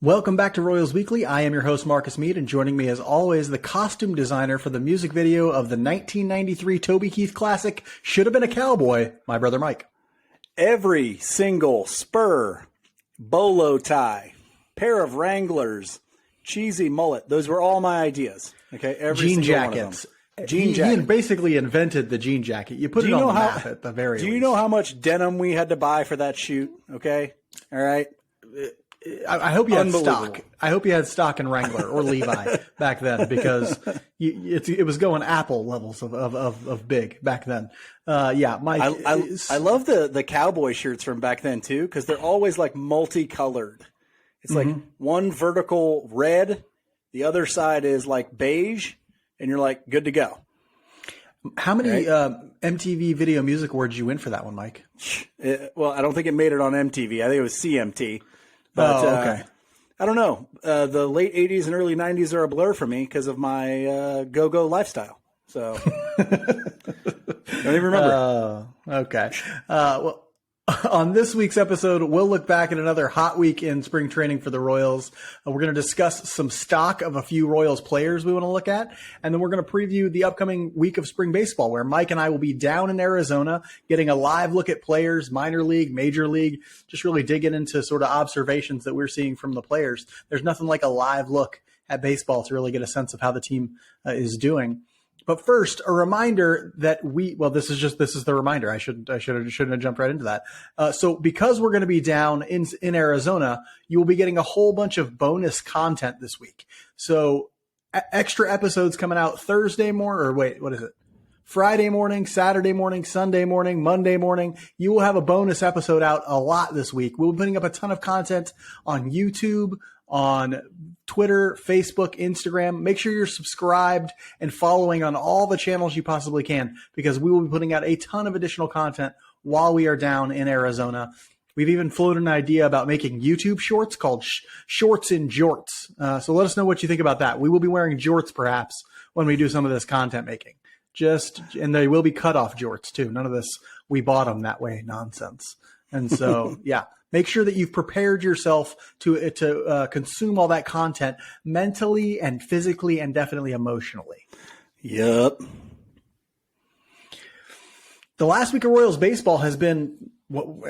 Welcome back to Royals Weekly. I am your host, Marcus Mead, and joining me as always, the costume designer for the music video of the 1993 Toby Keith classic, Should Have Been a Cowboy, my brother Mike. Every single spur, bolo tie, pair of Wranglers, cheesy mullet, those were all my ideas. Okay, every jean single jackets. One of them. Jean jacket. He basically invented the jean jacket. You put it on the map at the very least. Do you know how much denim we had to buy for that shoot? Okay, all right. I hope you had stock. I hope you had stock in Wrangler or Levi back then, because it was going Apple levels of big back then. Yeah, Mike. I love the cowboy shirts from back then too, because they're always like multicolored. It's like one vertical red, the other side is like beige, and you're like good to go. How many MTV Video Music Awards you win for that one, Mike? Well, I don't think it made it on MTV. I think it was CMT. But, okay. I don't know. The late 80s and early 90s are a blur for me because of my go-go lifestyle. So don't even remember. Okay. Well, on this week's episode, we'll look back at another hot week in spring training for the Royals. We're going to discuss some stock of a few Royals players we want to look at. And then we're going to preview the upcoming week of spring baseball, where Mike and I will be down in Arizona getting a live look at players, minor league, major league, just really digging into sort of observations that we're seeing from the players. There's nothing like a live look at baseball to really get a sense of how the team is doing. But first, a reminder that this is the reminder. I shouldn't have jumped right into that. So because we're going to be down in Arizona, you will be getting a whole bunch of bonus content this week. So extra episodes coming out Friday morning, Saturday morning, Sunday morning, Monday morning. You will have a bonus episode out a lot this week. We'll be putting up a ton of content on YouTube, on Twitter, Facebook, Instagram. Make sure you're subscribed and following on all the channels you possibly can, because we will be putting out a ton of additional content while we are down in Arizona. We've even floated an idea about making YouTube shorts called Shorts and Jorts. So let us know what you think about that. We will be wearing jorts perhaps when we do some of this content making. And they will be cut off jorts too. None of this we bought them that way nonsense. And so, yeah. Make sure that you've prepared yourself to consume all that content mentally and physically and definitely emotionally. Yep. The last week of Royals baseball has been what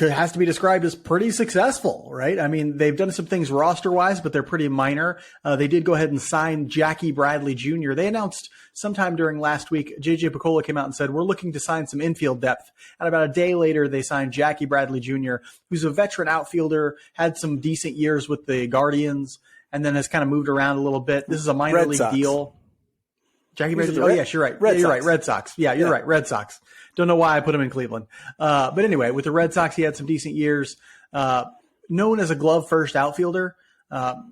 has to be described as pretty successful, right? I mean, they've done some things roster-wise, but they're pretty minor. They did go ahead and sign Jackie Bradley Jr. They announced sometime during last week, J.J. Picola came out and said, we're looking to sign some infield depth. And about a day later, they signed Jackie Bradley Jr., who's a veteran outfielder, had some decent years with the Guardians, and then has kind of moved around a little bit. This is a minor league deal. Jackie Bradley. Oh, yes, you're right. You're right. Red Sox. Yeah, you're right. Red Sox. Don't know why I put him in Cleveland. But anyway, with the Red Sox, he had some decent years. Known as a glove-first outfielder.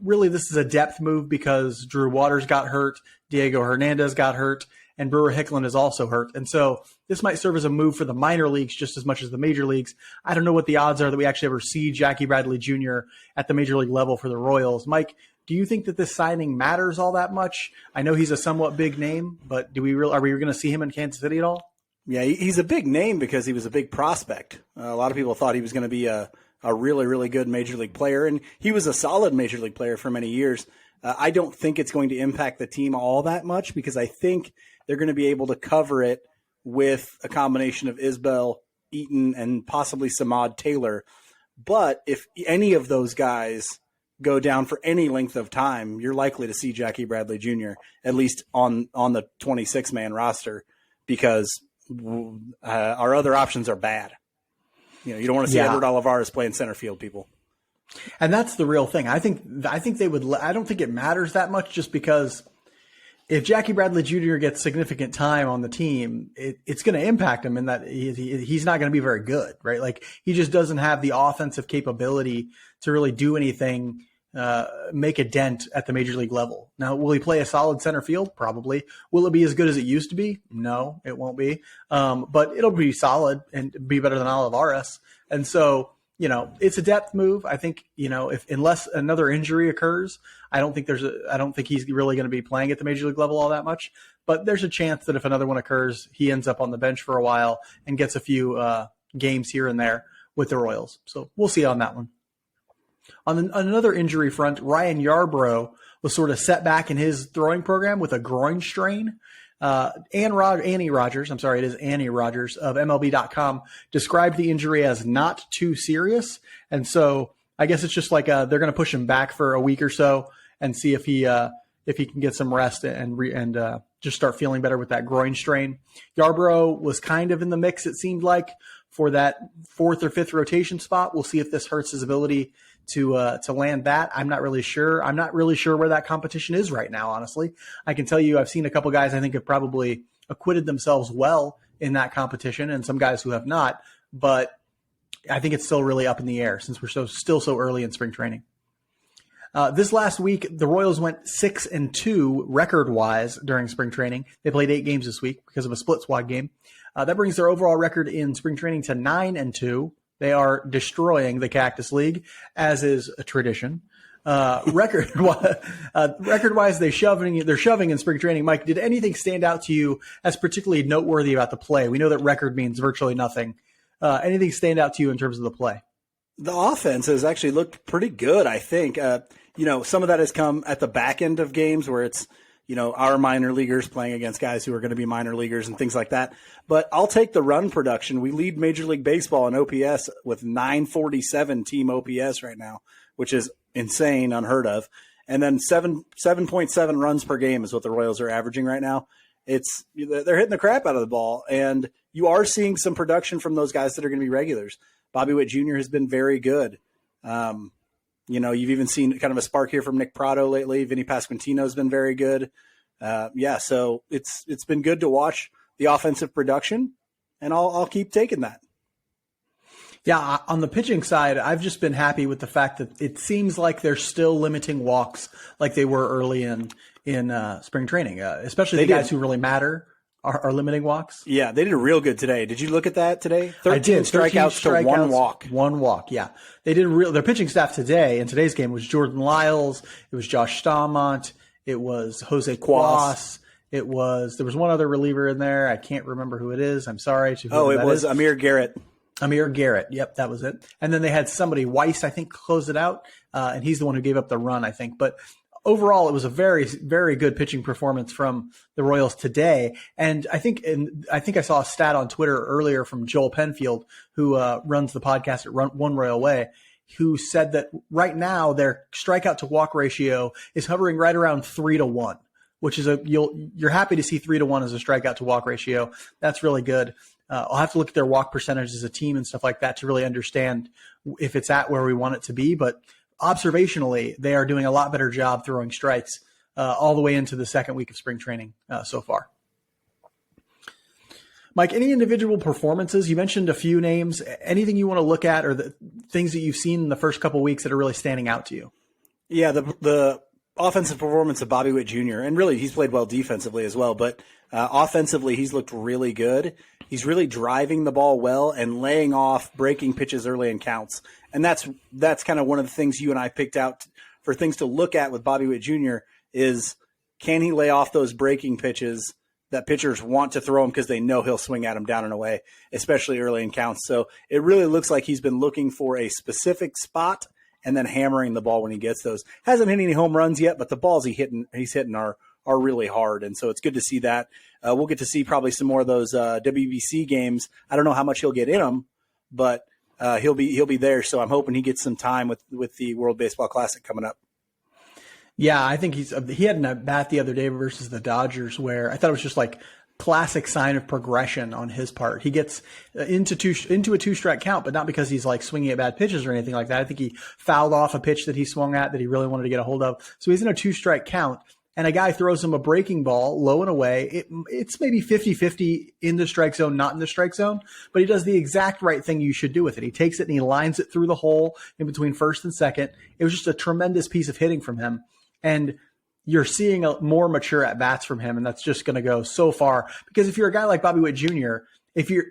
Really, this is a depth move because Drew Waters got hurt, Diego Hernandez got hurt, and Brewer Hicklin is also hurt. And so this might serve as a move for the minor leagues just as much as the major leagues. I don't know what the odds are that we actually ever see Jackie Bradley Jr. at the major league level for the Royals. Mike, do you think that this signing matters all that much? I know he's a somewhat big name, but are we going to see him in Kansas City at all? Yeah, he's a big name because he was a big prospect. A lot of people thought he was going to be a really, really good major league player, and he was a solid major league player for many years. I don't think it's going to impact the team all that much because I think they're going to be able to cover it with a combination of Isbell, Eaton, and possibly Samad Taylor. But if any of those guys go down for any length of time, you're likely to see Jackie Bradley Jr., at least on the 26-man roster, because our other options are bad. You know, you don't want to see Edward Olivares playing center field, people. And that's the real thing. I think they would. I don't think it matters that much, just because if Jackie Bradley Jr. gets significant time on the team, it's going to impact him in that he's not going to be very good, right? Like, he just doesn't have the offensive capability to really do anything, make a dent at the major league level. Now, will he play a solid center field? Probably. Will it be as good as it used to be? No, it won't be. But it'll be solid and be better than Olivares. And so, you know, it's a depth move. I think, you know, unless another injury occurs, I don't think he's really going to be playing at the major league level all that much. But there's a chance that if another one occurs, he ends up on the bench for a while and gets a few games here and there with the Royals. So we'll see on that one. On another injury front, Ryan Yarbrough was sort of set back in his throwing program with a groin strain. Annie Rogers of MLB.com described the injury as not too serious. And so I guess it's just like they're going to push him back for a week or so and see if he can get some rest and just start feeling better with that groin strain. Yarbrough was kind of in the mix, it seemed like, for that fourth or fifth rotation spot. We'll see if this hurts his ability to land that. I'm not really sure. I'm not really sure where that competition is right now, honestly. I can tell you I've seen a couple guys I think have probably acquitted themselves well in that competition and some guys who have not, but I think it's still really up in the air since we're still so early in spring training. This last week, the Royals went 6-2 record-wise during spring training. They played 8 games this week because of a split squad game. That brings their overall record in spring training to 9-2. They are destroying the Cactus League, as is a tradition. Record-wise, they're shoving in spring training. Mike, did anything stand out to you as particularly noteworthy about the play? We know that record means virtually nothing. Anything stand out to you in terms of the play? The offense has actually looked pretty good, I think. Some of that has come at the back end of games where it's, our minor leaguers playing against guys who are going to be minor leaguers and things like that. But I'll take the run production. We lead Major League Baseball in OPS with 947 team OPS right now, which is insane, unheard of. And then 7.7 runs per game is what the Royals are averaging right now. They're hitting the crap out of the ball, and you are seeing some production from those guys that are going to be regulars. Bobby Witt Jr. has been very good. You've even seen kind of a spark here from Nick Pratto lately. Vinny Pasquantino has been very good. So it's been good to watch the offensive production, and I'll keep taking that. Yeah, on the pitching side, I've just been happy with the fact that it seems like they're still limiting walks like they were early in spring training, especially the guys who really matter. Are limiting walks? Yeah, they did real good today. Did you look at that today? 13 strikeouts to 1 walk. 1 walk, yeah. They did their pitching staff today in today's game was Jordan Lyles, it was Josh Staumont, it was Jose Cuas, there was one other reliever in there. I can't remember who it is. I'm sorry. It was Amir Garrett. Amir Garrett. Yep, that was it. And then they had somebody, Weiss, I think, close it out. And he's the one who gave up the run, I think. But overall, it was a very, very good pitching performance from the Royals today. And I think I saw a stat on Twitter earlier from Joel Penfield, who runs the podcast at One Royal Way, who said that right now their strikeout to walk ratio is hovering right around 3-1, which is you're happy to see 3-1 as a strikeout to walk ratio. That's really good. I'll have to look at their walk percentage as a team and stuff like that to really understand if it's at where we want it to be. But observationally, they are doing a lot better job throwing strikes all the way into the second week of spring training so far. Mike, any individual performances? You mentioned a few names. Anything you want to look at or the things that you've seen in the first couple of weeks that are really standing out to you? Yeah, the offensive performance of Bobby Witt Jr., and really he's played well defensively as well, but offensively he's looked really good. He's really driving the ball well and laying off breaking pitches early in counts. And that's kind of one of the things you and I picked out for things to look at with Bobby Witt Jr. is, can he lay off those breaking pitches that pitchers want to throw him because they know he'll swing at him down and away, especially early in counts. So it really looks like he's been looking for a specific spot and then hammering the ball when he gets those. Hasn't hit any home runs yet, but the balls he's hitting are really hard. And so it's good to see that. We'll get to see probably some more of those WBC games. I don't know how much he'll get in them, but he'll be there. So I'm hoping he gets some time with the World Baseball Classic coming up. Yeah, I think he had an at bat the other day versus the Dodgers where I thought it was just like classic sign of progression on his part. He gets into a 2-strike count, but not because he's like swinging at bad pitches or anything like that. I think he fouled off a pitch that he swung at that he really wanted to get a hold of. So he's in a 2-strike count, and a guy throws him a breaking ball low and away. It's maybe 50-50 in the strike zone, not in the strike zone, but he does the exact right thing you should do with it. He takes it and he lines it through the hole in between first and second. It was just a tremendous piece of hitting from him. And you're seeing a more mature at-bats from him, and that's just going to go so far. Because if you're a guy like Bobby Witt Jr., if you're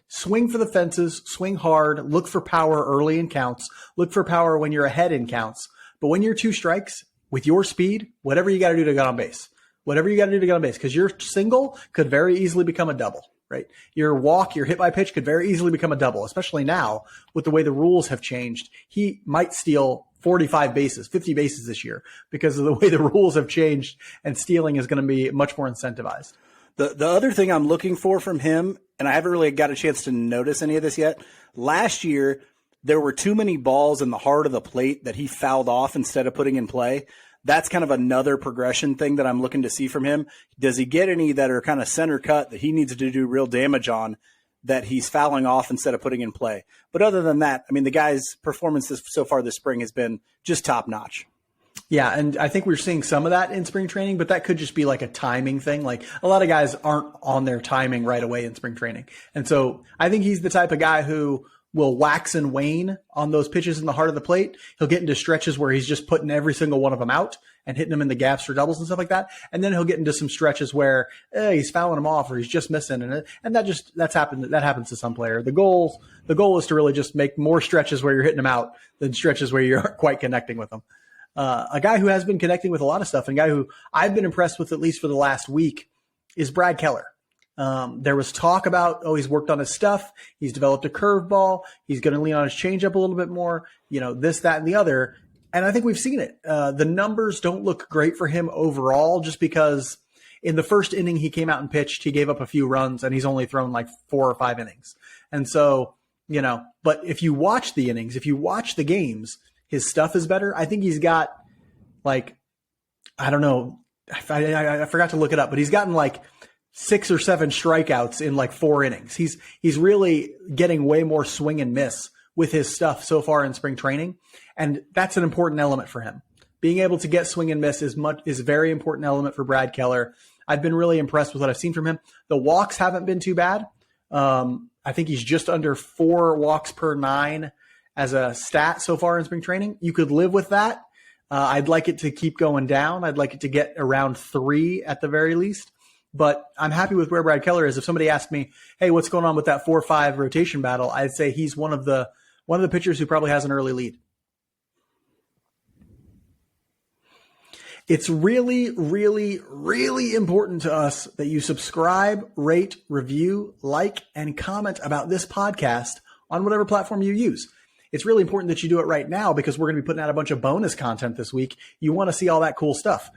swing for the fences, swing hard, look for power early in counts, look for power when you're ahead in counts. But when you're 2 strikes, with your speed, whatever you got to do to get on base, because your single could very easily become a double, right? Your walk, your hit by pitch could very easily become a double, especially now with the way the rules have changed. He might steal 45 bases, 50 bases this year because of the way the rules have changed and stealing is going to be much more incentivized. The other thing I'm looking for from him, and I haven't really got a chance to notice any of this yet, last year there were too many balls in the heart of the plate that he fouled off instead of putting in play. That's kind of another progression thing that I'm looking to see from him. Does he get any that are kind of center cut that he needs to do real damage on that he's fouling off instead of putting in play? But other than that, I mean, the guy's performance so far this spring has been just top notch. Yeah, and I think we're seeing some of that in spring training, but that could just be like a timing thing. Like a lot of guys aren't on their timing right away in spring training. And so I think he's the type of guy who will wax and wane on those pitches in the heart of the plate. He'll get into stretches where he's just putting every single one of them out and hitting them in the gaps for doubles and stuff like that. And then he'll get into some stretches where he's fouling them off or he's just missing. And that happens to some player. The goal is to really just make more stretches where you're hitting them out than stretches where you aren't quite connecting with them. A guy who has been connecting with a lot of stuff and a guy who I've been impressed with, at least for the last week, is Brad Keller. There was talk about, he's worked on his stuff. He's developed a curveball. He's going to lean on his changeup a little bit more, this, that, and the other. And I think we've seen it. The numbers don't look great for him overall, just because in the first inning he came out and pitched, he gave up a few runs and he's only thrown like 4 or 5 innings. And so, but if you watch the innings, if you watch the games, his stuff is better. I think he's got I forgot to look it up, but he's gotten 6 or 7 strikeouts in 4 innings. He's really getting way more swing and miss with his stuff so far in spring training. And that's an important element for him. Being able to get swing and miss is a very important element for Brad Keller. I've been really impressed with what I've seen from him. The walks haven't been too bad. I think he's just under 4 walks per 9 as a stat so far in spring training. You could live with that. I'd like it to keep going down. I'd like it to get around 3 at the very least. But I'm happy with where Brad Keller is. If somebody asked me, hey, what's going on with that 4-5 rotation battle, I'd say he's one of the pitchers who probably has an early lead. It's really, really, really important to us that you subscribe, rate, review, like, and comment about this podcast on whatever platform you use. It's really important that you do it right now because we're going to be putting out a bunch of bonus content this week. You want to see all that cool stuff.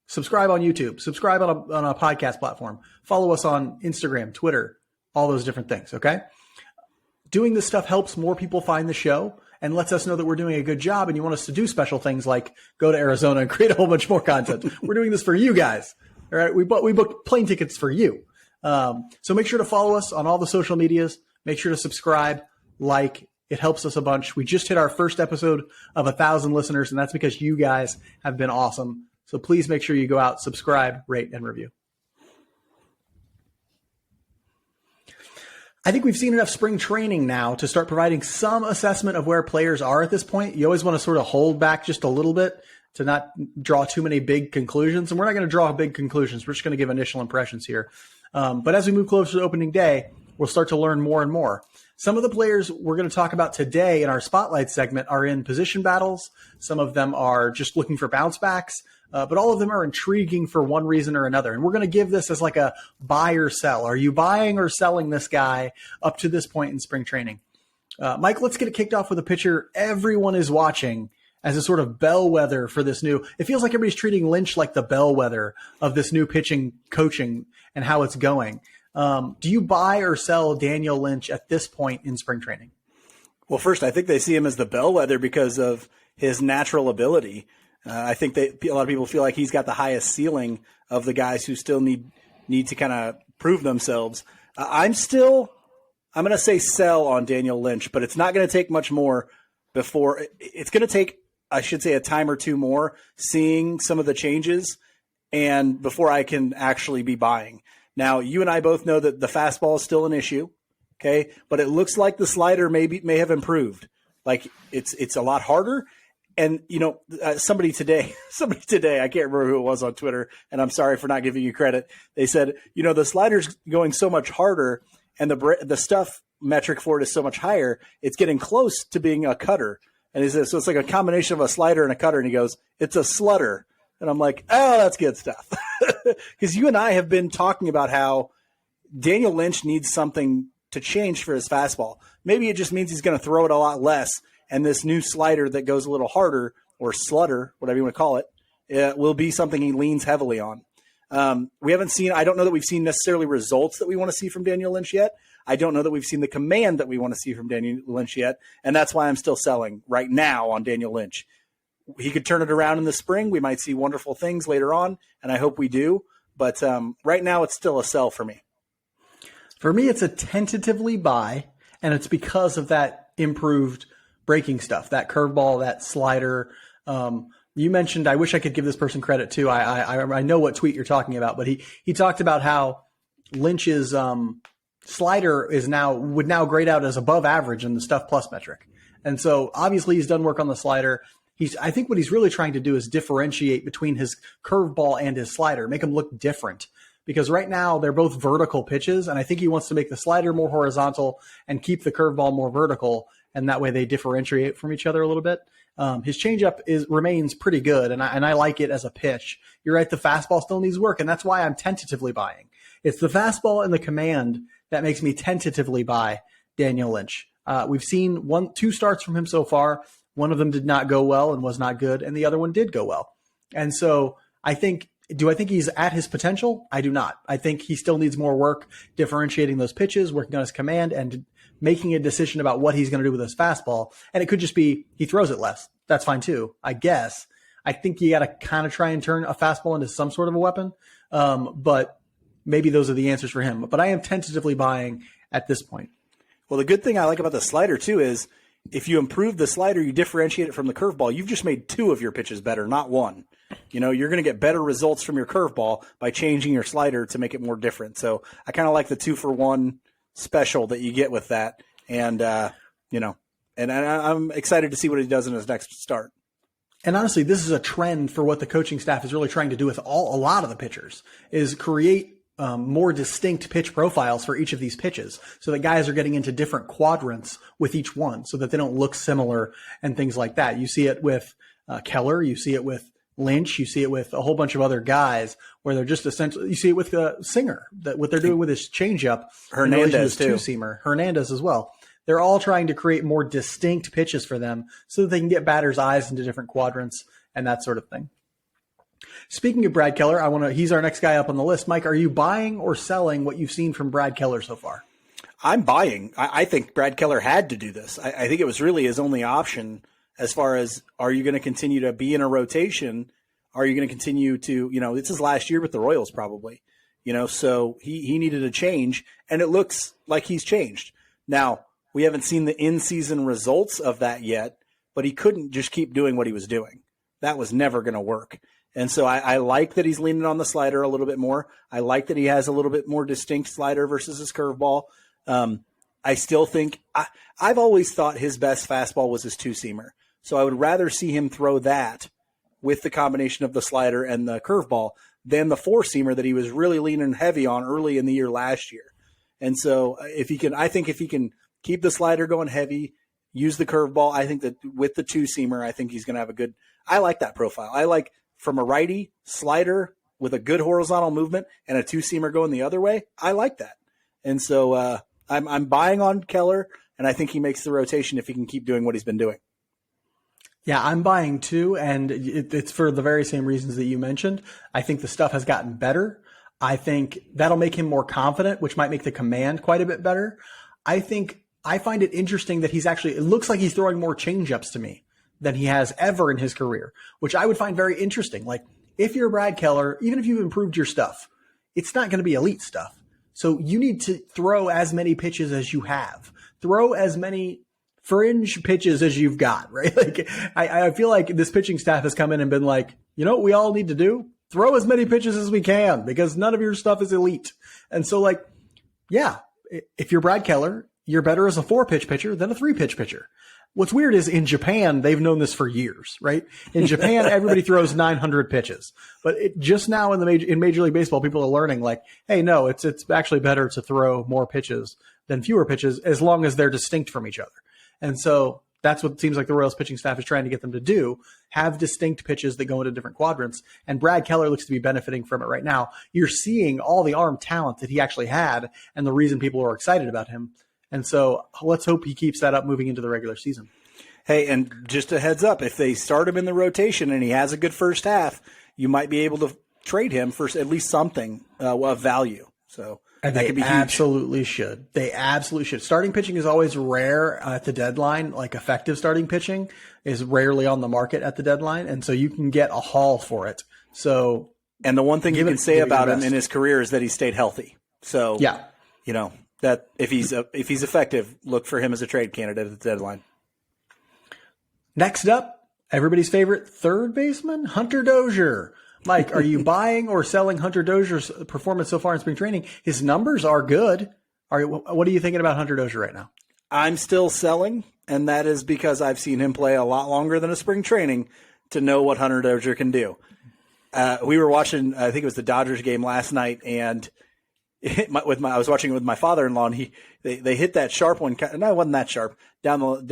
Subscribe on YouTube. Subscribe on a podcast platform. Follow us on Instagram, Twitter, all those different things, okay? Doing this stuff helps more people find the show and lets us know that we're doing a good job, and you want us to do special things like go to Arizona and create a whole bunch more content. We're doing this for you guys, all right? We booked plane tickets for you. So make sure to follow us on all the social medias. Make sure to subscribe. It helps us a bunch. We just hit our first episode of 1,000 listeners, and that's because you guys have been awesome. So please make sure you go out, subscribe, rate, and review. I think we've seen enough spring training now to start providing some assessment of where players are at this point. You always want to sort of hold back just a little bit to not draw too many big conclusions. And we're not going to draw big conclusions. We're just going to give initial impressions here. But as we move closer to opening day, we'll start to learn more and more. Some of the players we're going to talk about today in our Spotlight segment are in position battles. Some of them are just looking for bounce backs, but all of them are intriguing for one reason or another. And we're going to give this as like a buy or sell. Are you buying or selling this guy up to this point in spring training? Mike, let's get it kicked off with a pitcher everyone is watching as a sort of bellwether for this new. It feels like everybody's treating Lynch like the bellwether of this new pitching coaching and how it's going. Do you buy or sell Daniel Lynch at this point in spring training? Well, first, I think they see him as the bellwether because of his natural ability. I think a lot of people feel like he's got the highest ceiling of the guys who still need to kind of prove themselves. I'm going to say sell on Daniel Lynch, but it's not going to take much more before it's going to take, I should say, a time or two more seeing some of the changes and before I can actually be buying. Now, you and I both know that the fastball is still an issue, okay? But it looks like the slider may have improved. Like it's a lot harder. And somebody today, I can't remember who it was on Twitter, and I'm sorry for not giving you credit. They said, the slider's going so much harder, and the stuff metric for it is so much higher. It's getting close to being a cutter. And he says, so it's like a combination of a slider and a cutter. And he goes, it's a slutter. And I'm like, oh, that's good stuff. Because you and I have been talking about how Daniel Lynch needs something to change for his fastball. Maybe it just means he's going to throw it a lot less and this new slider that goes a little harder, or slutter, whatever you want to call it, will be something he leans heavily on. We haven't seen, I don't know that we've seen necessarily results that we want to see from Daniel Lynch yet. I don't know that we've seen the command that we want to see from Daniel Lynch yet. And that's why I'm still selling right now on Daniel Lynch. He could turn it around in the spring. We might see wonderful things later on, and I hope we do. But right now it's still a sell for me. For me, it's a tentatively buy, and it's because of that improved breaking stuff, that curveball, that slider. You mentioned, I wish I could give this person credit too. I know what tweet you're talking about, but he talked about how Lynch's slider would now grade out as above average in the Stuff Plus metric. And so obviously he's done work on the slider. I think what he's really trying to do is differentiate between his curveball and his slider, make them look different. Because right now they're both vertical pitches, and I think he wants to make the slider more horizontal and keep the curveball more vertical, and that way they differentiate from each other a little bit. His changeup remains pretty good, and I like it as a pitch. You're right, the fastball still needs work, and that's why I'm tentatively buying. It's the fastball and the command that makes me tentatively buy Daniel Lynch. We've seen 2 starts from him so far. One of them did not go well and was not good, and the other one did go well. And so do I think he's at his potential? I do not. I think he still needs more work differentiating those pitches, working on his command, and making a decision about what he's going to do with his fastball. And it could just be he throws it less. That's fine too, I guess. I think you got to kind of try and turn a fastball into some sort of a weapon. But maybe those are the answers for him. But I am tentatively buying at this point. Well, the good thing I like about the slider too is if you improve the slider, you differentiate it from the curveball. You've just made 2 of your pitches better, not 1. You're going to get better results from your curveball by changing your slider to make it more different. So I kind of like the 2-for-1 special that you get with that. And, and I'm excited to see what he does in his next start. And honestly, this is a trend for what the coaching staff is really trying to do with a lot of the pitchers, is create more distinct pitch profiles for each of these pitches, so that guys are getting into different quadrants with each one, so that they don't look similar and things like that. You see it with Keller, you see it with Lynch, you see it with a whole bunch of other guys where they're just essentially. You see it with Singer, that what they're doing with his changeup, Hernandez too, two-seamer, Hernandez as well. They're all trying to create more distinct pitches for them so that they can get batters' eyes into different quadrants and that sort of thing. Speaking of Brad Keller, he's our next guy up on the list. Mike, are you buying or selling what you've seen from Brad Keller so far? I'm buying. I think Brad Keller had to do this. I think it was really his only option as far as, are you going to continue to be in a rotation? Are you going to continue to, it's his last year with the Royals probably, so he needed a change, and it looks like he's changed. Now, we haven't seen the in-season results of that yet, but he couldn't just keep doing what he was doing. That was never going to work. And so I like that he's leaning on the slider a little bit more. I like that he has a little bit more distinct slider versus his curveball. I still think I've always thought his best fastball was his 2-seamer. So I would rather see him throw that with the combination of the slider and the curveball than the 4-seamer that he was really leaning heavy on early in the year last year. And so if he can keep the slider going heavy, use the curveball, I think that with the 2-seamer, I think he's going to have I like that profile. I like from a righty slider with a good horizontal movement and a 2-seamer going the other way. I like that. And so I'm buying on Keller, and I think he makes the rotation if he can keep doing what he's been doing. Yeah, I'm buying too, and it's for the very same reasons that you mentioned. I think the stuff has gotten better. I think that'll make him more confident, which might make the command quite a bit better. I find it interesting that it looks like he's throwing more changeups to me than he has ever in his career, which I would find very interesting. Like, if you're Brad Keller, even if you've improved your stuff, it's not going to be elite stuff. So you need to throw as many pitches as you have. Throw as many fringe pitches as you've got, right? Like, I feel like this pitching staff has come in and been like, what we all need to do? Throw as many pitches as we can, because none of your stuff is elite. And so, like, yeah, if you're Brad Keller, you're better as a 4-pitch pitcher than a 3-pitch pitcher. What's weird is in Japan, they've known this for years, right? In Japan, everybody throws 900 pitches. But just now in Major League Baseball, people are learning, like, hey, no, it's actually better to throw more pitches than fewer pitches, as long as they're distinct from each other. And so that's what it seems like the Royals pitching staff is trying to get them to do, have distinct pitches that go into different quadrants. And Brad Keller looks to be benefiting from it right now. You're seeing all the arm talent that he actually had and the reason people are excited about him. And so let's hope he keeps that up moving into the regular season. Hey, and just a heads up, if they start him in the rotation and he has a good first half, you might be able to trade him for at least something of value. So and that could be huge. Absolutely should. They absolutely should. Starting pitching is always rare at the deadline. Like effective starting pitching is rarely on the market at the deadline, and so you can get a haul for it. So, and the one thing you can say about him in his career is that he stayed healthy. So yeah, that if he's effective, look for him as a trade candidate at the deadline. Next up, everybody's favorite third baseman, Hunter Dozier. Mike, are you buying or selling Hunter Dozier's performance so far in spring training? His numbers are good. What are you thinking about Hunter Dozier right now? I'm still selling, and that is because I've seen him play a lot longer than a spring training to know what Hunter Dozier can do. We were watching, I think it was the Dodgers game last night, and I was watching it with my father-in-law, and they hit that sharp one. No, it wasn't that sharp down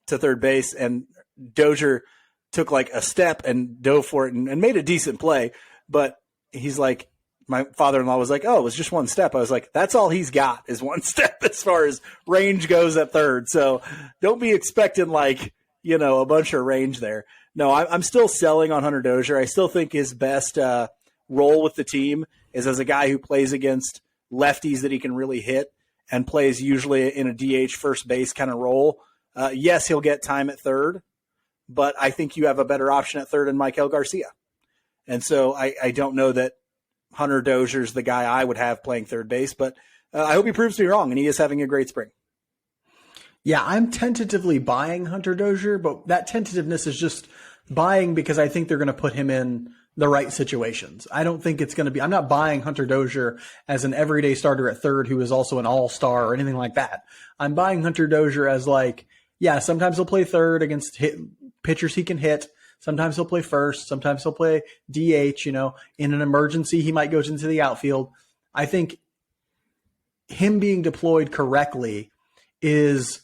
to third base, and Dozier took like a step and dove for it and made a decent play. But he's like, my father-in-law was like, oh, it was just one step. I was like, that's all he's got is one step as far as range goes at third. So don't be expecting a bunch of range there. No, I'm still selling on Hunter Dozier. I still think his best role with the team is as a guy who plays against lefties that he can really hit and plays usually in a DH first base kind of role. Yes, he'll get time at third, but I think you have a better option at third in Maikel Garcia. And so I don't know that Hunter Dozier's the guy I would have playing third base, but I hope he proves me wrong, and he is having a great spring. Yeah, I'm tentatively buying Hunter Dozier, but that tentativeness is just buying because I think they're going to put him in the right situations. I don't think it's going to be – I'm not buying Hunter Dozier as an everyday starter at third who is also an all-star or anything like that. I'm buying Hunter Dozier as sometimes he'll play third against pitchers he can hit. Sometimes he'll play first. Sometimes he'll play DH. In an emergency, he might go into the outfield. I think him being deployed correctly was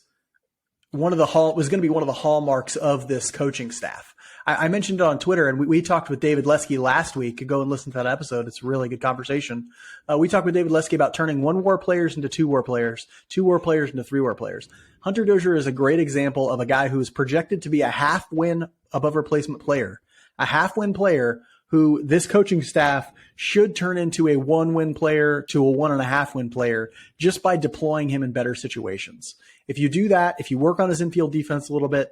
going to be one of the hallmarks of this coaching staff. I mentioned it on Twitter, and we talked with David Lesky last week. Go and listen to that episode. It's a really good conversation. We talked with David Lesky about turning 1 WAR players into 2 WAR players, 2 WAR players into 3 WAR players. Hunter Dozier is a great example of a guy who is projected to be a half-win above replacement player, a half-win player who this coaching staff should turn into a 1-win player to a 1.5-win player just by deploying him in better situations. If you do that, if you work on his infield defense a little bit,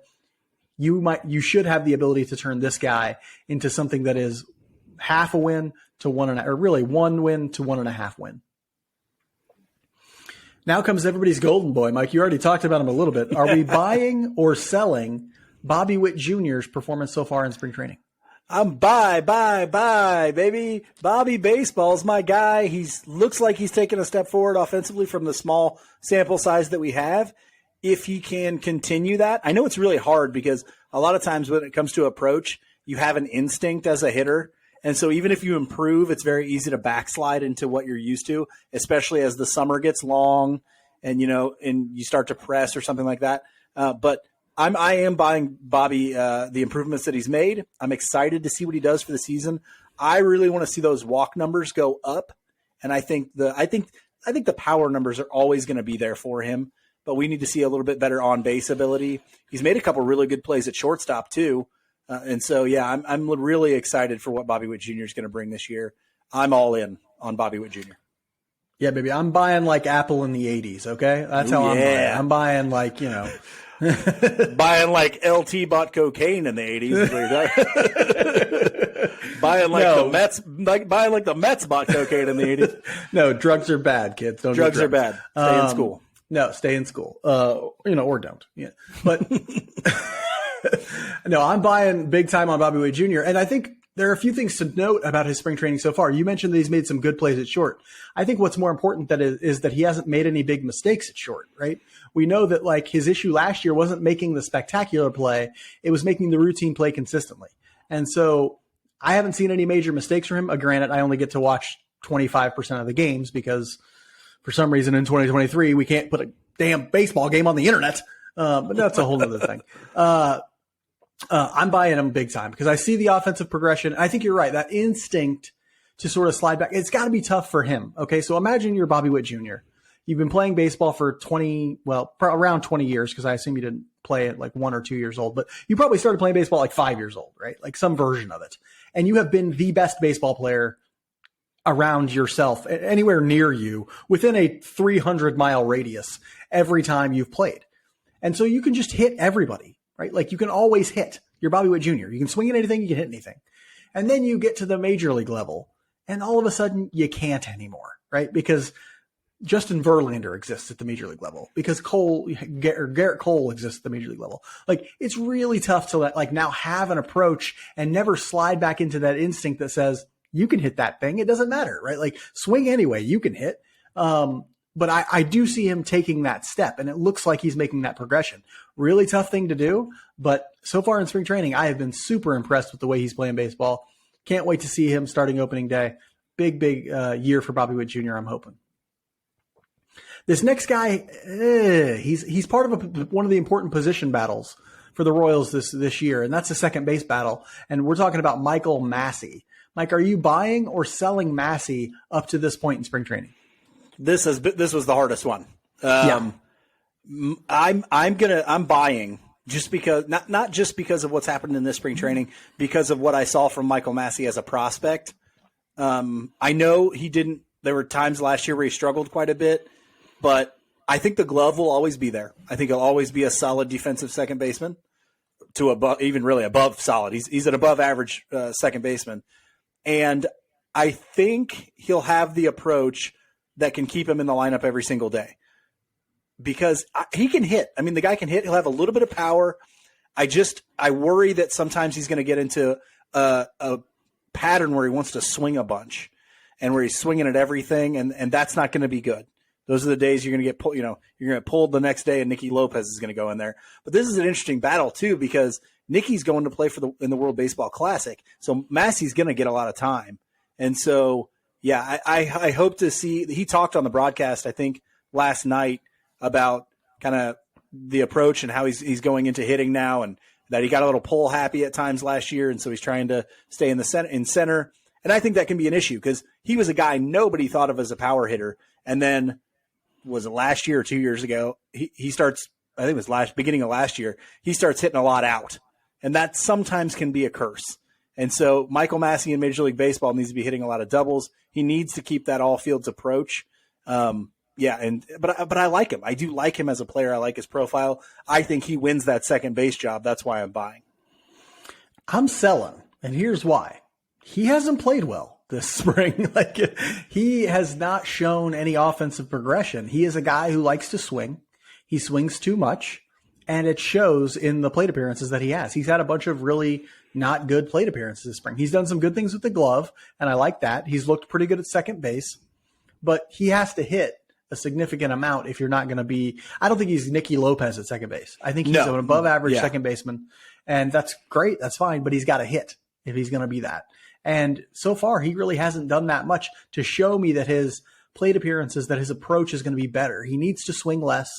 you should have the ability to turn this guy into something that is half a win to 1.5, or really 1 win to 1.5 win. Now comes everybody's golden boy. Mike, you already talked about him a little bit. Are we buying or selling Bobby Witt Jr.'s performance so far in spring training? I'm buy, baby. Bobby Baseball's my guy. Looks like he's taken a step forward offensively from the small sample size that we have. If he can continue that, I know it's really hard because a lot of times when it comes to approach, you have an instinct as a hitter. And so even if you improve, it's very easy to backslide into what you're used to, especially as the summer gets long and you start to press or something like that. But I am buying Bobby the improvements that he's made. I'm excited to see what he does for the season. I really want to see those walk numbers go up, and I think the power numbers are always going to be there for him. But we need to see a little bit better on base ability. He's made a couple really good plays at shortstop too, and so yeah, I'm really excited for what Bobby Witt Jr. is going to bring this year. I'm all in on Bobby Witt Jr. Yeah, baby, I'm buying like Apple in the '80s. Okay, that's how I'm buying. I'm buying like buying like LT bought cocaine in the 80s. Buying like the Mets bought cocaine in the 80s. No, drugs are bad, kids. Don't drugs are bad. Stay in school. No, stay in school. Or don't. Yeah. But no, I'm buying big time on Bobby Witt Jr. And I think there are a few things to note about his spring training so far. You mentioned that he's made some good plays at short. I think what's more important is that he hasn't made any big mistakes at short, right? We know that like his issue last year wasn't making the spectacular play. It was making the routine play consistently. And so I haven't seen any major mistakes from him. Granted, I only get to watch 25% of the games because for some reason in 2023, we can't put a damn baseball game on the internet. But that's a whole other thing. I'm buying him big time because I see the offensive progression. I think you're right. That instinct to sort of slide back, it's got to be tough for him. Okay, so imagine you're Bobby Witt Jr. You've been playing baseball for around 20 years because I assume you didn't play at like 1 or 2 years old, but you probably started playing baseball like 5 years old, right? Like some version of it. And you have been the best baseball player around yourself, anywhere near you, within a 300-mile radius every time you've played. And so you can just hit everybody, right? Like you can always hit. You're Bobby Witt Jr. You can swing at anything, you can hit anything. And then you get to the major league level, and all of a sudden you can't anymore, right? Because Justin Verlander exists at the major league level, because Garrett Cole exists at the major league level. Like it's really tough to like now have an approach and never slide back into that instinct that says you can hit that thing. It doesn't matter, right? Like swing anyway, you can hit. But I do see him taking that step, and it looks like he's making that progression. Really tough thing to do, but so far in spring training, I have been super impressed with the way he's playing baseball. Can't wait to see him starting opening day. Big year for Bobby Witt Jr., I'm hoping. This next guy, he's part of one of the important position battles for the Royals this year, and that's the second base battle. And we're talking about Michael Massey. Mike, are you buying or selling Massey up to this point in spring training? This was the hardest one. I'm buying just because not just because of what's happened in this spring training, because of what I saw from Michael Massey as a prospect. I know there were times last year where he struggled quite a bit, but I think the glove will always be there. I think he'll always be a solid defensive second baseman, to above, even really above solid. He's an above average second baseman. And I think he'll have the approach that can keep him in the lineup every single day, because he can hit. I mean, the guy can hit. He'll have a little bit of power. I worry that sometimes he's going to get into a pattern where he wants to swing a bunch and where he's swinging at everything. And that's not going to be good. Those are the days you're going to get pulled, you're going to get pulled the next day, and Nicky Lopez is going to go in there. But this is an interesting battle too, because Nicky's going to play in the World Baseball Classic. So Massey's going to get a lot of time. And so, yeah, I hope to see. He talked on the broadcast, I think, last night about kind of the approach and how he's going into hitting now, and that he got a little pull happy at times last year, and so he's trying to stay in center. And I think that can be an issue, because he was a guy nobody thought of as a power hitter, and then was it last year or 2 years ago? He starts. I think it was beginning of last year. He starts hitting a lot out, and that sometimes can be a curse. And so Michael Massey in Major League Baseball needs to be hitting a lot of doubles. He needs to keep that all fields approach. But I like him. I do like him as a player. I like his profile. I think he wins that second base job. That's why I'm buying. I'm selling, and here's why. He hasn't played well this spring. He has not shown any offensive progression. He is a guy who likes to swing. He swings too much, and it shows in the plate appearances that he has. He's had a bunch of really not good plate appearances this spring. He's done some good things with the glove, and I like that. He's looked pretty good at second base, but he has to hit a significant amount if you're not going to be – I don't think he's Nicky Lopez at second base. I think he's an above-average second baseman, and that's great. That's fine, but he's got to hit if he's going to be that. And so far, he really hasn't done that much to show me that his plate appearances, that his approach is going to be better. He needs to swing less.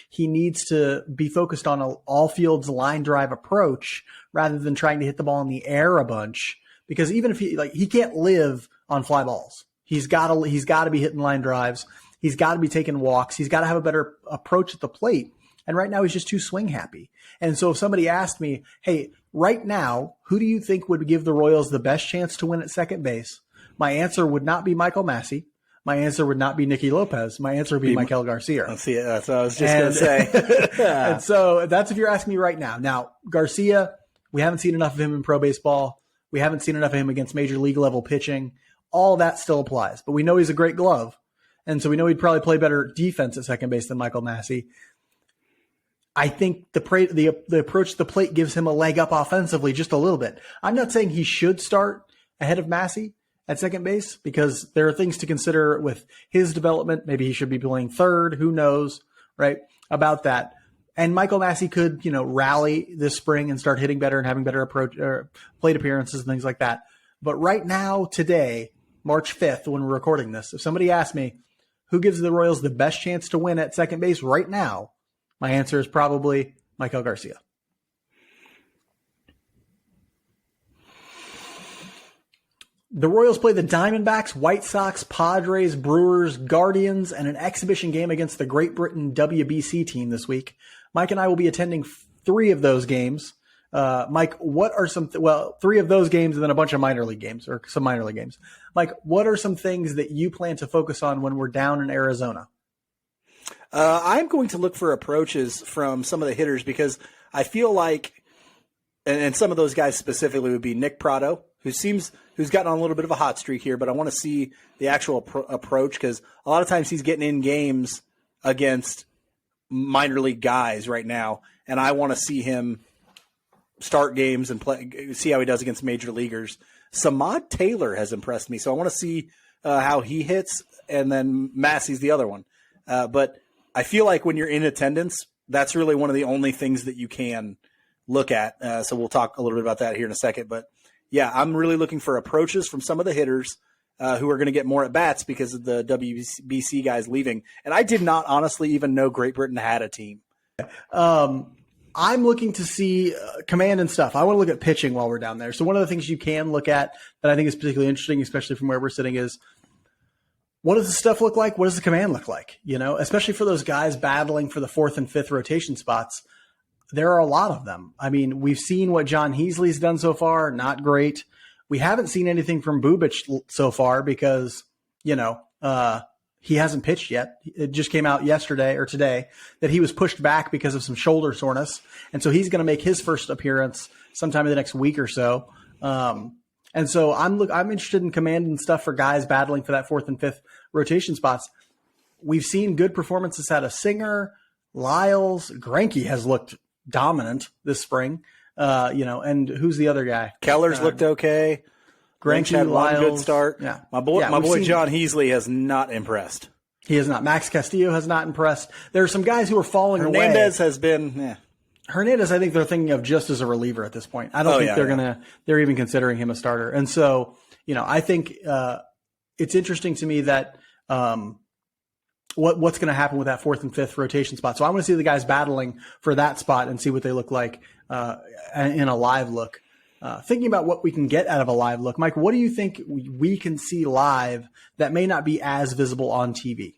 He needs to be focused on an all fields line drive approach rather than trying to hit the ball in the air a bunch, because even if he can't live on fly balls. He's got to be hitting line drives. He's got to be taking walks. He's got to have a better approach at the plate. And right now he's just too swing happy. And so if somebody asked me, hey, right now, who do you think would give the Royals the best chance to win at second base? My answer would not be Michael Massey. My answer would not be Nicky Lopez. My answer would be Maikel Garcia. That's what I was just going to say. And so that's if you're asking me right now. Now, Garcia, we haven't seen enough of him in pro baseball. We haven't seen enough of him against major league level pitching. All that still applies. But we know he's a great glove. And so we know he'd probably play better defense at second base than Michael Massey. I think the approach to the plate gives him a leg up offensively just a little bit. I'm not saying he should start ahead of Massey at second base, because there are things to consider with his development. Maybe he should be playing third. Who knows, right, about that. And Michael Massey could, rally this spring and start hitting better and having better approach or plate appearances and things like that. But right now, today, March 5th, when we're recording this, if somebody asked me who gives the Royals the best chance to win at second base right now, my answer is probably Maikel Garcia. The Royals play the Diamondbacks, White Sox, Padres, Brewers, Guardians, and an exhibition game against the Great Britain WBC team this week. Mike and I will be attending 3 of those games. Mike, what are three of those games and then a bunch of minor league games or some minor league games. Mike, what are some things that you plan to focus on when we're down in Arizona? I'm going to look for approaches from some of the hitters because I feel like, and some of those guys specifically would be Nick Pratto, who's gotten on a little bit of a hot streak here, but I want to see the actual approach because a lot of times he's getting in games against minor league guys right now, and I want to see him start games and see how he does against major leaguers. Samad Taylor has impressed me, so I want to see how he hits, and then Massey's the other one. But I feel like when you're in attendance, that's really one of the only things that you can look at. So we'll talk a little bit about that here in a second. But yeah, I'm really looking for approaches from some of the hitters who are going to get more at bats because of the WBC guys leaving. And I did not honestly even know Great Britain had a team. I'm looking to see command and stuff. I want to look at pitching while we're down there. So one of the things you can look at that I think is particularly interesting, especially from where we're sitting, is what does the stuff look like? What does the command look like? You know, especially for those guys battling for the 4th and 5th rotation spots. There are a lot of them. I mean, we've seen what John Heasley's done so far. Not great. We haven't seen anything from Bubic so far because, you know, he hasn't pitched yet. It just came out yesterday or today that he was pushed back because of some shoulder soreness. And so he's going to make his first appearance sometime in the next week or so. And so I'm interested in command and stuff for guys battling for that 4th and 5th rotation spots. We've seen good performances out of Singer, Lyles. Greinke has looked dominant this spring. And who's the other guy? Keller's looked okay. Greinke had Lyles, one good start. Yeah. My boy John Heasley has not impressed. He has not. Max Castillo has not impressed. There are some guys who are falling away. Hernandez has been. Hernandez, I think they're thinking of just as a reliever at this point. I don't think they're even considering him a starter. And so, I think it's interesting to me that what's going to happen with that 4th and 5th rotation spot. So I want to see the guys battling for that spot and see what they look like in a live look. Thinking about what we can get out of a live look, Mike, what do you think we can see live that may not be as visible on TV?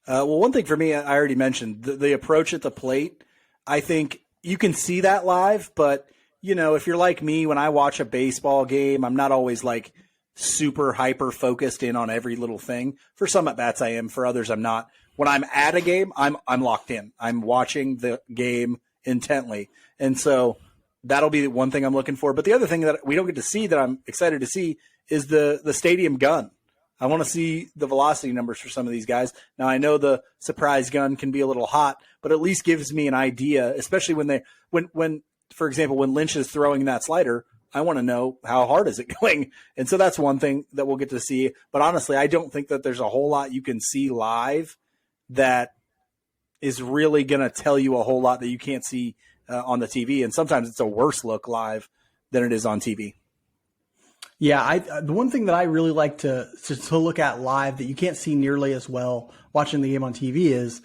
Well, one thing for me, I already mentioned, the approach at the plate. I think you can see that live, but, if you're like me, when I watch a baseball game, I'm not always like super hyper focused in on every little thing. For some at-bats I am, for others I'm not. When I'm at a game, I'm locked in. I'm watching the game intently. And so that'll be one thing I'm looking for. But the other thing that we don't get to see that I'm excited to see is the stadium gun. I want to see the velocity numbers for some of these guys. Now, I know the surprise gun can be a little hot, but at least gives me an idea, especially when for example, when Lynch is throwing that slider, I want to know how hard is it going. And so that's one thing that we'll get to see. But honestly, I don't think that there's a whole lot you can see live that is really going to tell you a whole lot that you can't see on the TV, and sometimes it's a worse look live than it is on TV. Yeah, the one thing that I really like to look at live that you can't see nearly as well watching the game on TV is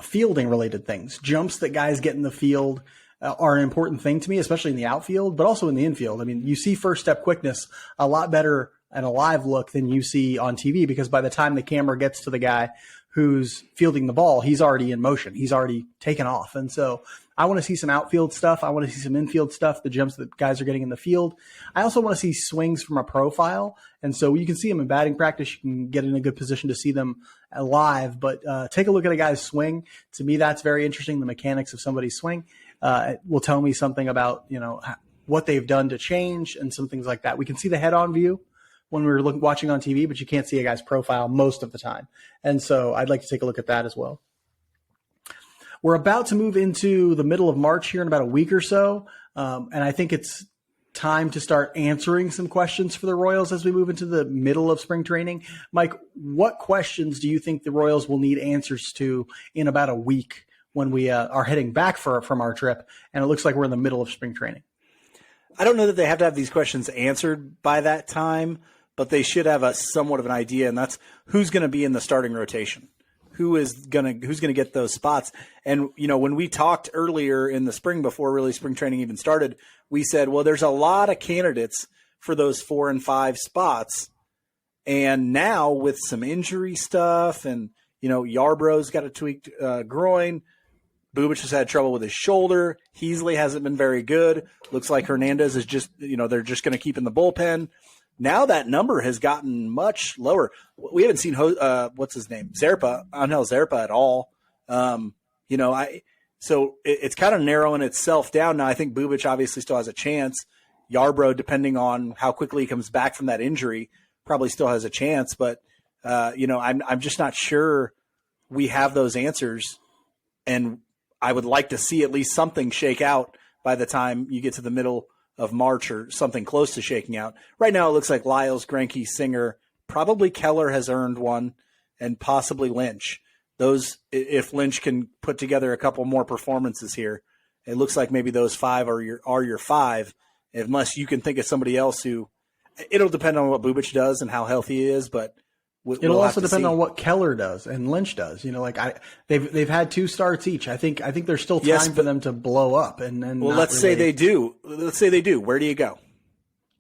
fielding related things. Jumps that guys get in the field are an important thing to me, especially in the outfield, but also in the infield. I mean, you see first step quickness a lot better in a live look than you see on TV because by the time the camera gets to the guy who's fielding the ball, he's already in motion. He's already taken off. And so I want to see some outfield stuff. I want to see some infield stuff, the jumps that guys are getting in the field. I also want to see swings from a profile. And so you can see them in batting practice. You can get in a good position to see them live, but take a look at a guy's swing. To me, that's very interesting. The mechanics of somebody's swing will tell me something about, what they've done to change and some things like that. We can see the head-on view when we're watching on TV, but you can't see a guy's profile most of the time. And so I'd like to take a look at that as well. We're about to move into the middle of March here in about a week or so. And I think it's time to start answering some questions for the Royals as we move into the middle of spring training. Mike, what questions do you think the Royals will need answers to in about a week when we are heading back from our trip? And it looks like we're in the middle of spring training. I don't know that they have to have these questions answered by that time, but they should have somewhat of an idea, and that's who's going to be in the starting rotation. Who's going to get those spots? And, when we talked earlier in the spring before really spring training even started, we said, well, there's a lot of candidates for those 4 and 5 spots. And now with some injury stuff and, Yarbrough's got a tweaked groin, Bubic has had trouble with his shoulder. Heasley hasn't been very good. Looks like Hernandez is just, they're just going to keep in the bullpen. Now that number has gotten much lower. We haven't seen what's his name, Angel Zerpa at all. So it's kind of narrowing itself down now. I think Bubic obviously still has a chance. Yarbrough, depending on how quickly he comes back from that injury, probably still has a chance. But I'm just not sure we have those answers, and I would like to see at least something shake out by the time you get to the middle of March or something close to shaking out. Right now it looks like Lyles, Greinke, Singer, probably Keller has earned one, and possibly Lynch. Those, if Lynch can put together a couple more performances here, it looks like maybe those five are your five, unless you can think of somebody else who – it'll depend on what Bubic does and how healthy he is, but – it'll also depend on what Keller does and Lynch does. They've had 2 starts each. I think there's still time for them to blow up. Let's say they do. Where do you go?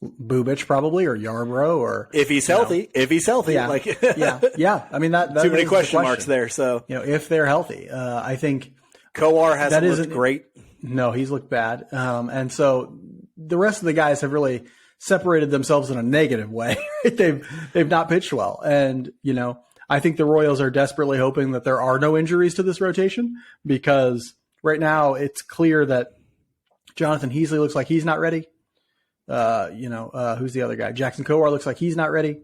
Bubic probably, or Yarbrough, or if he's healthy. If he's healthy, yeah. I mean that too many question marks there. So if they're healthy, I think Kowar hasn't looked great. No, he's looked bad, and so the rest of the guys have really separated themselves in a negative way. They've not pitched well. And, I think the Royals are desperately hoping that there are no injuries to this rotation, because right now it's clear that Jonathan Heasley looks like he's not ready. Who's the other guy? Jackson Kowar looks like he's not ready.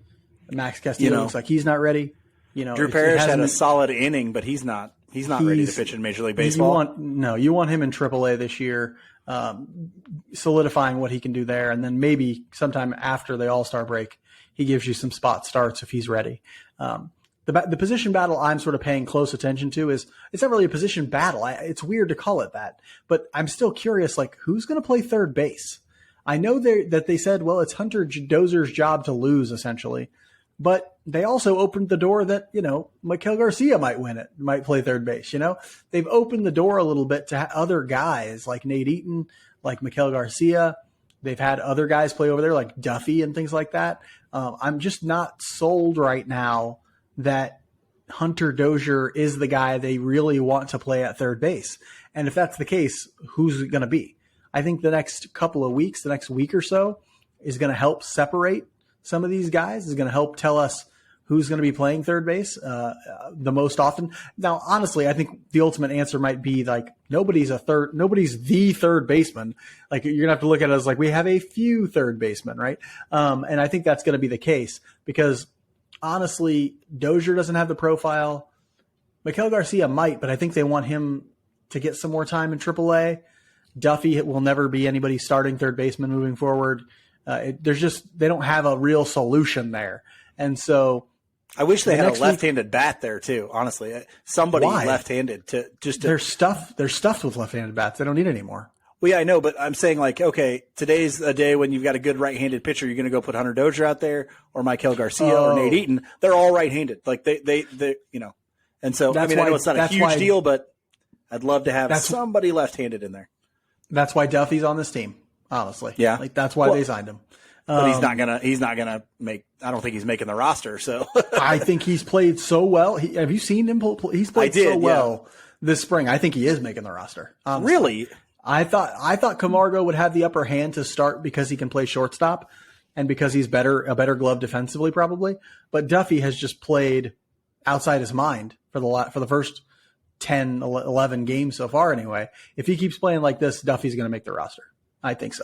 Max Castillo looks like he's not ready. Drew Parrish had a solid inning, but he's not ready to pitch in Major League Baseball. You want him in AAA this year. Solidifying what he can do there, and then maybe sometime after the All-Star break, he gives you some spot starts if he's ready. The position battle I'm sort of paying close attention to is, it's not really a position battle. It's weird to call it that, but I'm still curious, who's going to play third base? I know that they said, well, it's Hunter Dozer's job to lose, essentially, but they also opened the door that, Maikel Garcia might play third base. They've opened the door a little bit to other guys like Nate Eaton, like Maikel Garcia. They've had other guys play over there like Duffy and things like that. I'm just not sold right now that Hunter Dozier is the guy they really want to play at third base. And if that's the case, who's it going to be? I think the next couple of weeks, the next week or so, is going to help separate some of these guys, is going to help tell us who's going to be playing third base the most often. Now, honestly, I think the ultimate answer might be nobody's the third baseman. You're going to have to look at it as we have a few third basemen, right? And I think that's going to be the case, because honestly, Dozier doesn't have the profile. Maikel Garcia might, but I think they want him to get some more time in AAA. Duffy will never be anybody's starting third baseman moving forward. They don't have a real solution there. And so I wish they had a left-handed bat there too, honestly. Somebody left-handed they're stuffed with left-handed bats. They don't need any more. Well, yeah, I know, but I'm saying okay, today's a day when you've got a good right-handed pitcher. You're going to go put Hunter Dozier out there or Maikel Garcia or Nate Eaton. They're all right-handed. they and so I know it's not a huge deal, but I'd love to have somebody left-handed in there. That's why Duffy's on this team, honestly. Yeah. That's why they signed him. But he's not gonna make. I don't think he's making the roster. So I think he's played so well. Have you seen him? He's played well this spring. I think he is making the roster. Honestly. Really? I thought Camargo would have the upper hand to start because he can play shortstop and because he's a better glove defensively, probably. But Duffy has just played outside his mind for the first 10, 11 games so far. Anyway, if he keeps playing like this, Duffy's going to make the roster. I think so.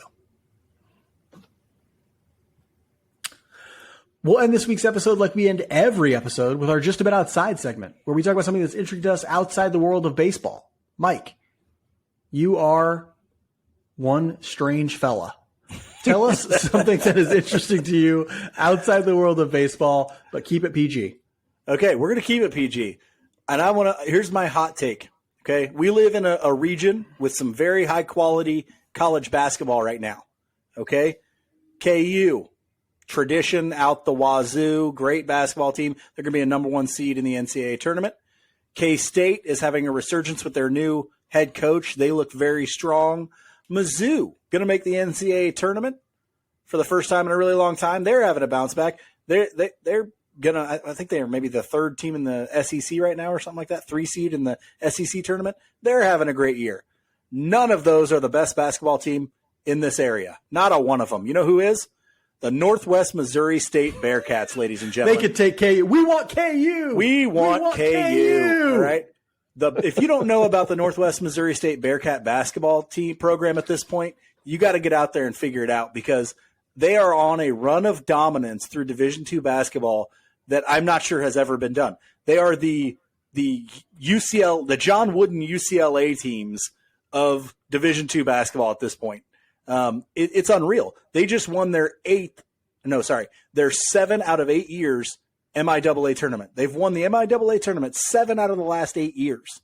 We'll end this week's episode like we end every episode with our Just About Outside segment, where we talk about something that's interesting to us outside the world of baseball. Mike, you are one strange fella. Tell us something that is interesting to you outside the world of baseball, but keep it PG. Okay, we're going to keep it PG. And here's my hot take. Okay, we live in a region with some very high quality college basketball right now. Okay, KU. Tradition out the wazoo, great basketball team. They're going to be a number 1 seed in the NCAA tournament. K-State is having a resurgence with their new head coach. They look very strong. Mizzou going to make the NCAA tournament for the first time in a really long time. They're having a bounce back. They're I think they're maybe the third team in the SEC right now or something like that, 3 seed in the SEC tournament. They're having a great year. None of those are the best basketball team in this area. Not a one of them. You know who is? The Northwest Missouri State Bearcats, ladies and gentlemen. They could take KU. We want KU. We want KU. All right. If you don't know about the Northwest Missouri State Bearcat basketball team program at this point, you got to get out there and figure it out, because they are on a run of dominance through Division II basketball that I'm not sure has ever been done. They are the John Wooden UCLA teams of Division II basketball at this point. It's unreal. They just won their 7 out of 8 years MIAA tournament. They've won the MIAA tournament 7 out of the last 8 years.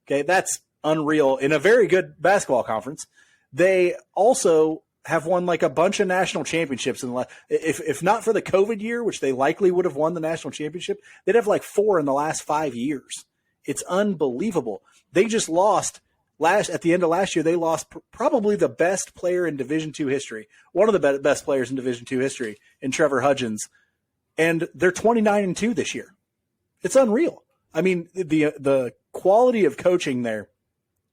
Okay, that's unreal in a very good basketball conference. They also have won like a bunch of national championships in the last, if not for the COVID year, which they likely would have won the national championship, they'd have like 4 in the last 5 years. It's unbelievable. They just lost at the end of last year. They lost probably the best player in Division II history, one of the best players in Division II history, in Trevor Hudgens, and they're 29-2 this year. It's unreal. I mean, the quality of coaching there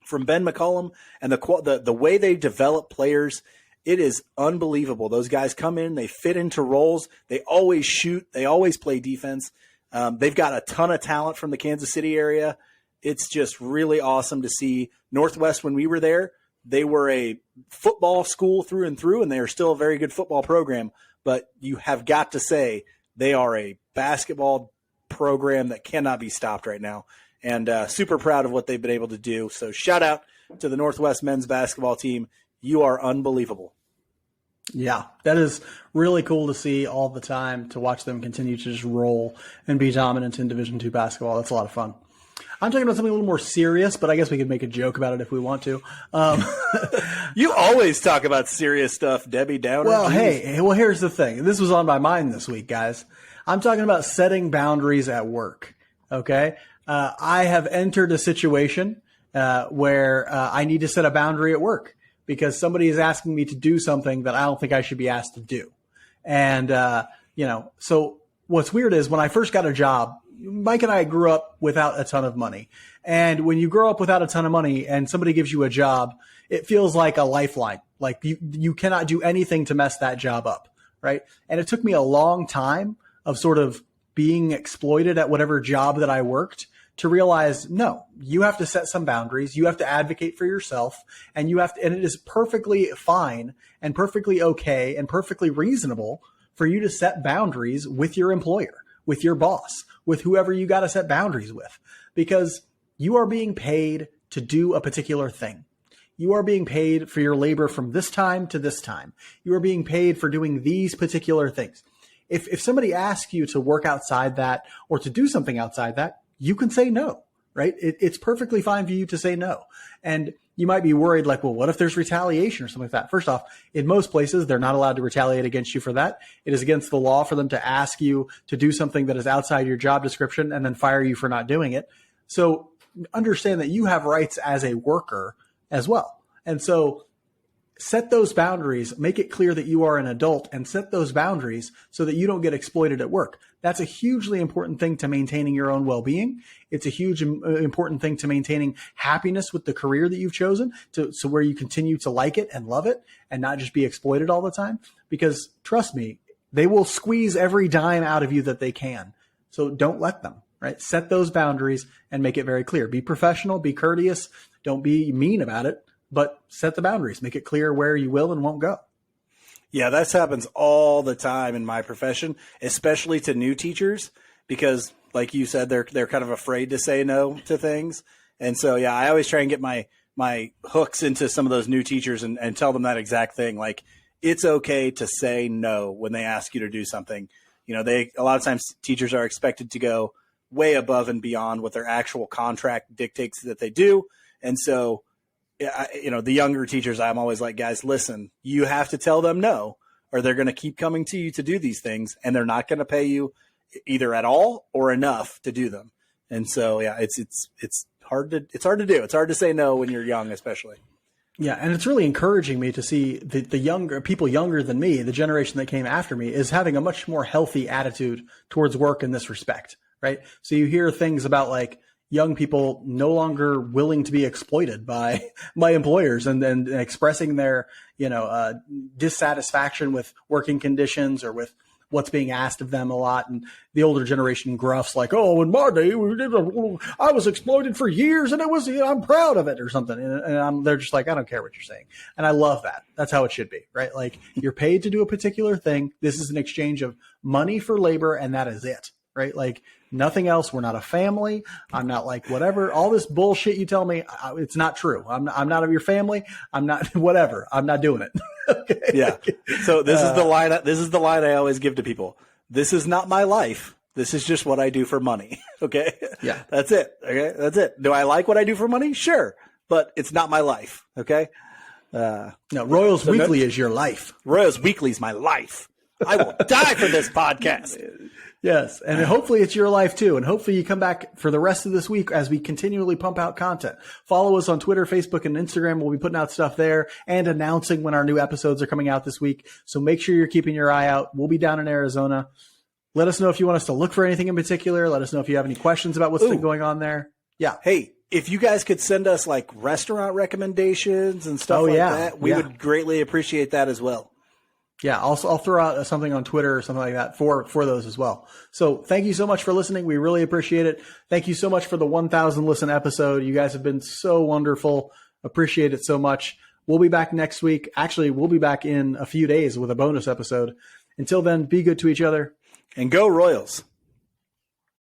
from Ben McCollum and the way they develop players, it is unbelievable. Those guys come in, they fit into roles, they always shoot, they always play defense. They've got a ton of talent from the Kansas City area. It's just really awesome to see. Northwest, when we were there, they were a football school through and through, and they are still a very good football program. But you have got to say they are a basketball program that cannot be stopped right now. And super proud of what they've been able to do. So shout out to the Northwest men's basketball team. You are unbelievable. Yeah, that is really cool to see all the time, to watch them continue to just roll and be dominant in Division II basketball. That's a lot of fun. I'm talking about something a little more serious, but I guess we could make a joke about it if we want to. You always talk about serious stuff, Debbie Downer. Well, here's the thing. This was on my mind this week, guys. I'm talking about setting boundaries at work. Okay? I have entered a situation where I need to set a boundary at work because somebody is asking me to do something that I don't think I should be asked to do. And, so what's weird is when I first got a job, Mike and I grew up without a ton of money. And when you grow up without a ton of money and somebody gives you a job, it feels like a lifeline. Like you cannot do anything to mess that job up, right? And it took me a long time of sort of being exploited at whatever job that I worked to realize, no, you have to set some boundaries. You have to advocate for yourself, and and it is perfectly fine and perfectly okay and perfectly reasonable for you to set boundaries with your employer, with your boss, with whoever you got to set boundaries with, because you are being paid to do a particular thing. You are being paid for your labor from this time to this time. You are being paid for doing these particular things. If somebody asks you to work outside that or to do something outside that, you can say no, right? It's perfectly fine for you to say no. And you might be worried like, well, what if there's retaliation or something like that? First off, in most places, they're not allowed to retaliate against you for that. It is against the law for them to ask you to do something that is outside your job description and then fire you for not doing it. So understand that you have rights as a worker as well. And so set those boundaries, make it clear that you are an adult, and set those boundaries so that you don't get exploited at work. That's a hugely important thing to maintaining your own well-being. It's a huge important thing to maintaining happiness with the career that you've chosen, so where you continue to like it and love it and not just be exploited all the time. Because trust me, they will squeeze every dime out of you that they can. So don't let them, right? Set those boundaries and make it very clear. Be professional, be courteous, don't be mean about it. But set the boundaries, make it clear where you will and won't go. Yeah, that happens all the time in my profession, especially to new teachers, because like you said, they're kind of afraid to say no to things. And so, yeah, I always try and get my hooks into some of those new teachers and tell them that exact thing. Like, it's okay to say no when they ask you to do something. You know, a lot of times teachers are expected to go way above and beyond what their actual contract dictates that they do. And so, the younger teachers, I'm always like, guys, listen, you have to tell them no, or they're going to keep coming to you to do these things, and they're not going to pay you either at all or enough to do them. And so, yeah, it's hard to do. It's hard to say no when you're young, especially. Yeah, and it's really encouraging me to see the younger people younger than me, the generation that came after me, is having a much more healthy attitude towards work in this respect, right? So you hear things about like young people no longer willing to be exploited by employers and expressing their dissatisfaction with working conditions or with what's being asked of them a lot. And the older generation gruffs like, oh, in my day, I was exploited for years and I'm proud of it or something. And they're just like, I don't care what you're saying. And I love that. That's how it should be, right? Like you're paid to do a particular thing. This is an exchange of money for labor. And that is it, right? Like nothing else. We're not a family. I'm not like whatever. All this bullshit you tell me, it's not true. I'm not of your family. I'm not whatever. I'm not doing it. Okay. Yeah. So this is the line. This is the line I always give to people. This is not my life. This is just what I do for money. Okay. Yeah. That's it. Okay. That's it. Do I like what I do for money? Sure. But it's not my life. Okay. No, Royals Weekly is your life. Royals Weekly is my life. I will die for this podcast. Yes, and hopefully it's your life too. And hopefully you come back for the rest of this week as we continually pump out content. Follow us on Twitter, Facebook, and Instagram. We'll be putting out stuff there and announcing when our new episodes are coming out this week. So make sure you're keeping your eye out. We'll be down in Arizona. Let us know if you want us to look for anything in particular. Let us know if you have any questions about what's been going on there. Yeah. Hey, if you guys could send us like restaurant recommendations and stuff that, we would greatly appreciate that as well. Yeah, I'll throw out something on Twitter or something like that for those as well. So thank you so much for listening. We really appreciate it. Thank you so much for the 1,000 listen episode. You guys have been so wonderful. Appreciate it so much. We'll be back next week. Actually, we'll be back in a few days with a bonus episode. Until then, be good to each other. And go Royals.